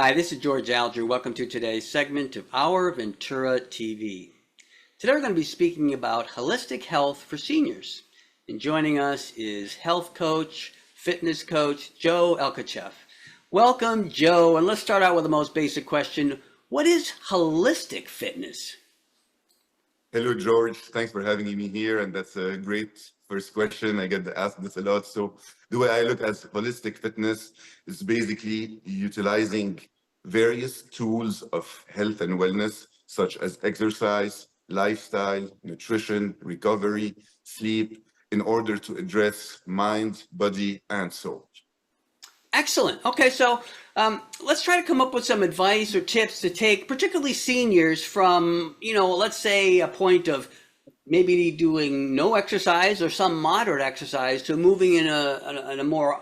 Hi, this is George Alger. Welcome to today's segment of Our Ventura TV. Today we're going to be speaking about holistic health for seniors. And joining us is health coach, fitness coach, Joe Khechef. Welcome, Joe. And let's start out with the most basic question. What is holistic fitness? Hello, George. Thanks for having me here. And that's a great first question. I get asked this a lot. So the way I look at holistic fitness is basically utilizing various tools of health and wellness, such as exercise, lifestyle, nutrition, recovery, sleep, in order to address mind, body, and soul. Excellent. Okay, so let's try to come up with some advice or tips to take, particularly seniors, from, let's say a point of maybe doing no exercise or some moderate exercise to moving in a more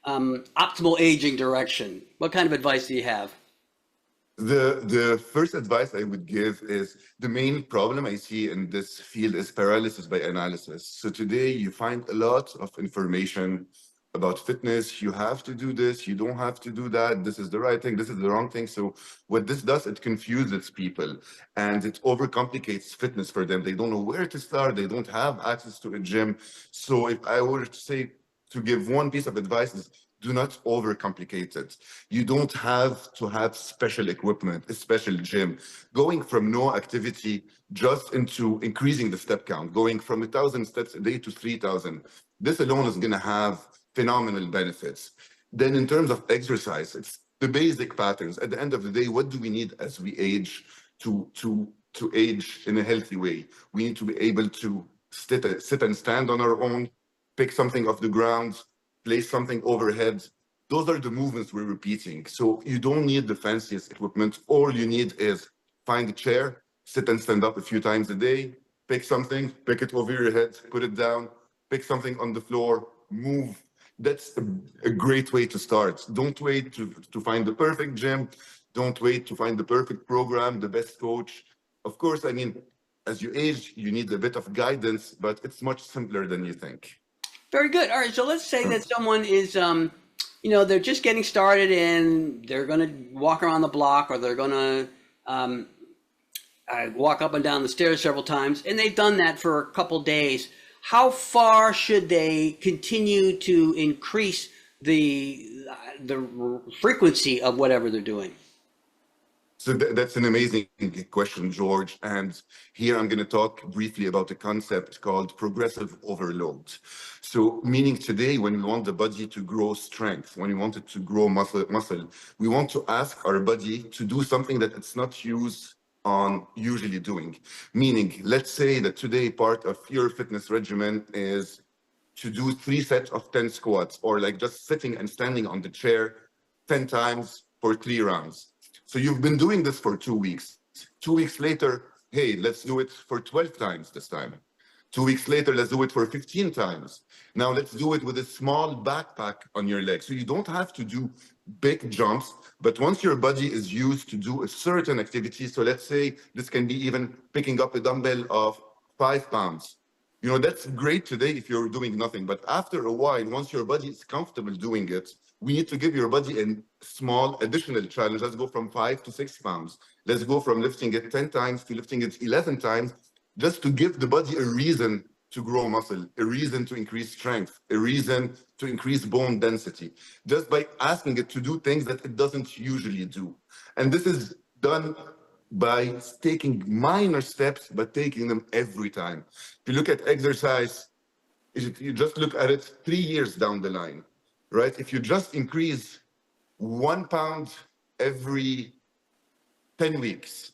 optimal aging direction. What kind of advice do you have? The first advice I would give is the main problem I see in this field is paralysis by analysis. So today you find a lot of information about fitness. You have to do this, you don't have to do that. This is the right thing, this is the wrong thing. So what this does, it confuses people and it overcomplicates fitness for them. They don't know where to start. They don't have access to a gym. So if I were to say, to give one piece of advice is do not overcomplicate it. You don't have to have special equipment, a special gym. Going from no activity just into increasing the step count, going from 1,000 steps a day to 3,000. This alone is going to have phenomenal benefits. Then in terms of exercise, it's the basic patterns. At the end of the day, what do we need as we age to age in a healthy way? We need to be able to sit and stand on our own, pick something off the ground, place something overhead. Those are the movements we're repeating. So you don't need the fanciest equipment. All you need is find a chair, sit and stand up a few times a day, pick something, pick it over your head, put it down, pick something on the floor, move. That's a great way to start. Don't wait to find the perfect gym. Don't wait to find the perfect program, the best coach. Of course, I mean, as you age, you need a bit of guidance, but it's much simpler than you think. Very good. All right, so let's say that someone is, they're just getting started and they're going to walk around the block or they're going to walk up and down the stairs several times, and they've done that for a couple days. How far should they continue to increase the frequency of whatever they're doing? So that's an amazing question, George. And here I'm going to talk briefly about a concept called progressive overload. So meaning today, when we want the body to grow strength, when we want it to grow muscle, we want to ask our body to do something that it's not used on usually doing. Meaning, let's say that today part of your fitness regimen is to do 3 sets of 10 squats, or like just sitting and standing on the chair 10 times for 3 rounds. So you've been doing this for 2 weeks. 2 weeks later, hey, let's do it for 12 times this time. 2 weeks later, let's do it for 15 times. Now let's do it with a small backpack on your leg. So you don't have to do big jumps, but once your body is used to do a certain activity, so let's say this can be even picking up a dumbbell of 5 pounds. That's great today if you're doing nothing, but after a while, once your body is comfortable doing it, we need to give your body a small additional challenge. Let's go from 5 to 6 pounds. Let's go from lifting it 10 times to lifting it 11 times, just to give the body a reason to grow muscle, a reason to increase strength, a reason to increase bone density, just by asking it to do things that it doesn't usually do. And this is done by taking minor steps, but taking them every time. If you look at exercise, you just look at it 3 years down the line, right? If you just increase 1 pound every 10 weeks,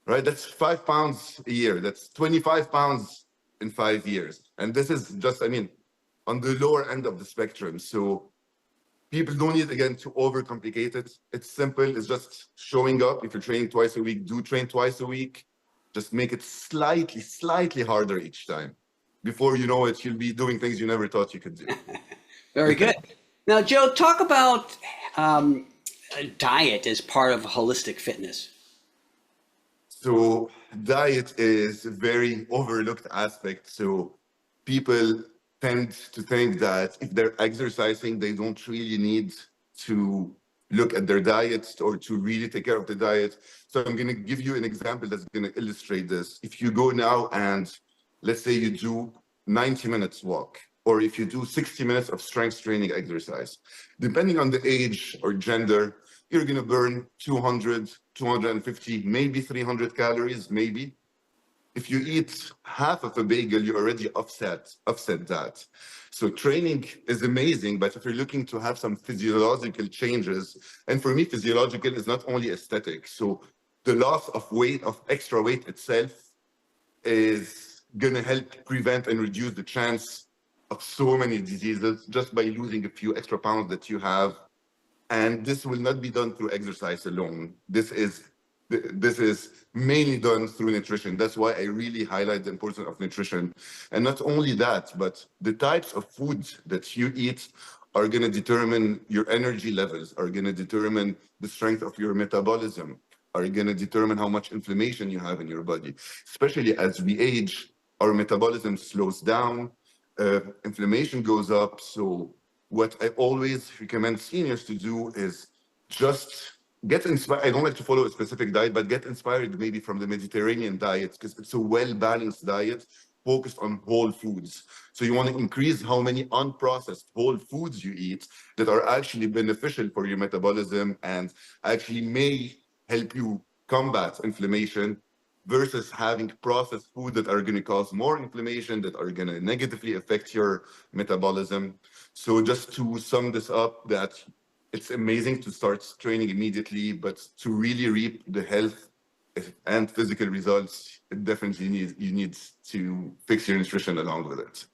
right? That's 5 pounds a year. That's 25 pounds in 5 years. And this is just, on the lower end of the spectrum. So people don't need, again, to overcomplicate it. It's simple. It's just showing up. If you're training twice a week, do train twice a week. Just make it slightly harder each time. Before you know it, you'll be doing things you never thought you could do. Very good. Now, Joe, talk about diet as part of holistic fitness. So diet is a very overlooked aspect. So people tend to think that if they're exercising, they don't really need to look at their diet or to really take care of the diet. So I'm going to give you an example that's going to illustrate this. If you go now and let's say you do 90 minutes walk, or if you do 60 minutes of strength training exercise, depending on the age or gender, you're going to burn 200, 250, maybe 300 calories, maybe. If you eat half of a bagel, you already offset that. So training is amazing, but if you're looking to have some physiological changes, and for me, physiological is not only aesthetic. So the loss of weight, of extra weight itself, is going to help prevent and reduce the chance of so many diseases just by losing a few extra pounds that you have. And this will not be done through exercise alone. This is mainly done through nutrition. That's why I really highlight the importance of nutrition. And not only that, but the types of foods that you eat are going to determine your energy levels, are going to determine the strength of your metabolism, are going to determine how much inflammation you have in your body. Especially as we age, our metabolism slows down, inflammation goes up. So what I always recommend seniors to do is just get inspired. I don't like to follow a specific diet, but get inspired maybe from the Mediterranean diet, because it's a well-balanced diet focused on whole foods. So you want to increase how many unprocessed whole foods you eat that are actually beneficial for your metabolism and actually may help you combat inflammation, versus having processed food that are going to cause more inflammation, that are going to negatively affect your metabolism. So just to sum this up, that it's amazing to start training immediately, but to really reap the health and physical results, it definitely you need to fix your nutrition along with it.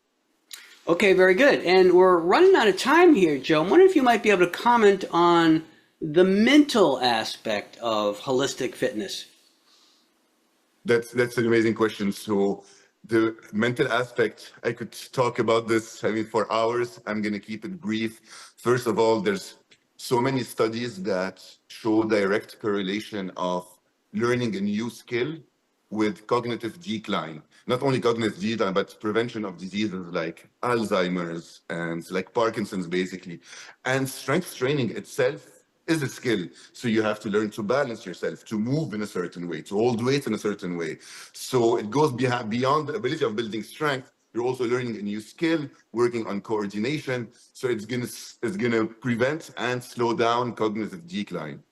Okay, very good. And we're running out of time here, Joe. I'm wondering if you might be able to comment on the mental aspect of holistic fitness. That's an amazing question. So the mental aspect, I could talk about this, I mean, for hours. I'm going to keep it brief. First of all, there's so many studies that show direct correlation of learning a new skill with cognitive decline. Not only cognitive decline, but prevention of diseases like Alzheimer's and like Parkinson's, basically. And strength training itself is a skill. So you have to learn to balance yourself, to move in a certain way, to hold weight in a certain way. So it goes beyond the ability of building strength. You're also learning a new skill, working on coordination. So it's gonna prevent and slow down cognitive decline.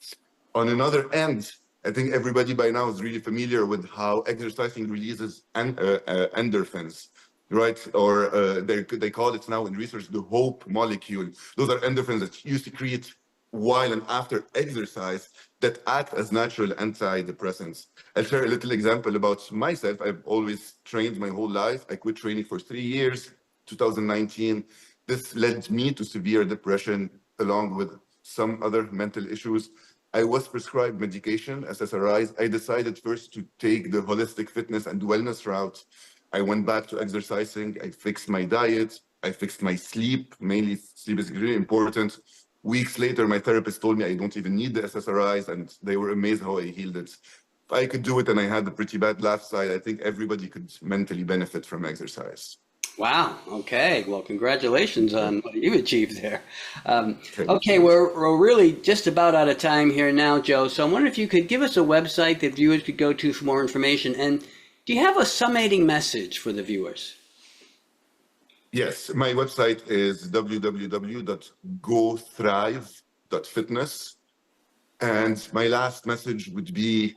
On another end, I think everybody by now is really familiar with how exercising releases endorphins, right? Or they call it now in research the hope molecule. Those are endorphins that used to create while and after exercise that act as natural antidepressants. I'll share a little example about myself. I've always trained my whole life. I quit training for 3 years, 2019. This led me to severe depression along with some other mental issues. I was prescribed medication, SSRIs. I decided first to take the holistic fitness and wellness route. I went back to exercising. I fixed my diet. I fixed my sleep. Mainly sleep is really important. Weeks later, my therapist told me I don't even need the SSRIs, and they were amazed how I healed it. If I could do it and I had a pretty bad lifestyle, I think everybody could mentally benefit from exercise. Wow. Okay. Well, congratulations on what you achieved there. Okay, So we're really just about out of time here now, Joe. So I'm wondering if you could give us a website that viewers could go to for more information. And do you have a summating message for the viewers? yes, my website is www.gothrive.fitness. And my last message would be,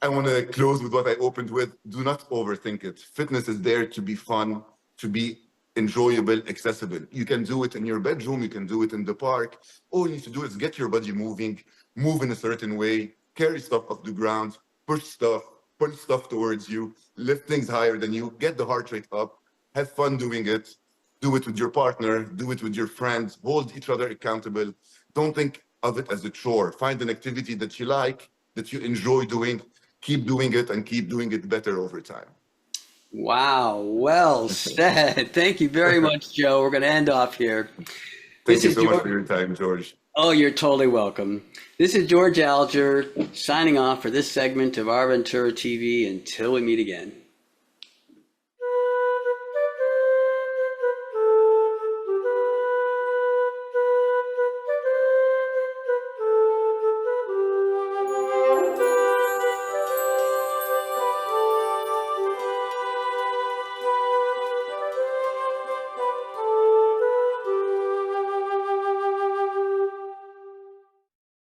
I want to close with what I opened with. Do not overthink it. Fitness is there to be fun, to be enjoyable, accessible. You can do it in your bedroom. You can do it in the park. All you need to do is get your body moving, move in a certain way, carry stuff off the ground, push stuff, pull stuff towards you, lift things higher than you, get the heart rate up, have fun doing it. Do it with your partner, do it with your friends, hold each other accountable. Don't think of it as a chore. Find an activity that you like, that you enjoy doing, keep doing it and keep doing it better over time. Wow. Well said. Thank you very much, Joe. We're going to end off here. Thank This you is so much for George. your time, George. Oh, you're totally welcome. This is George Alger signing off for this segment of Our Ventura TV. Until we meet again.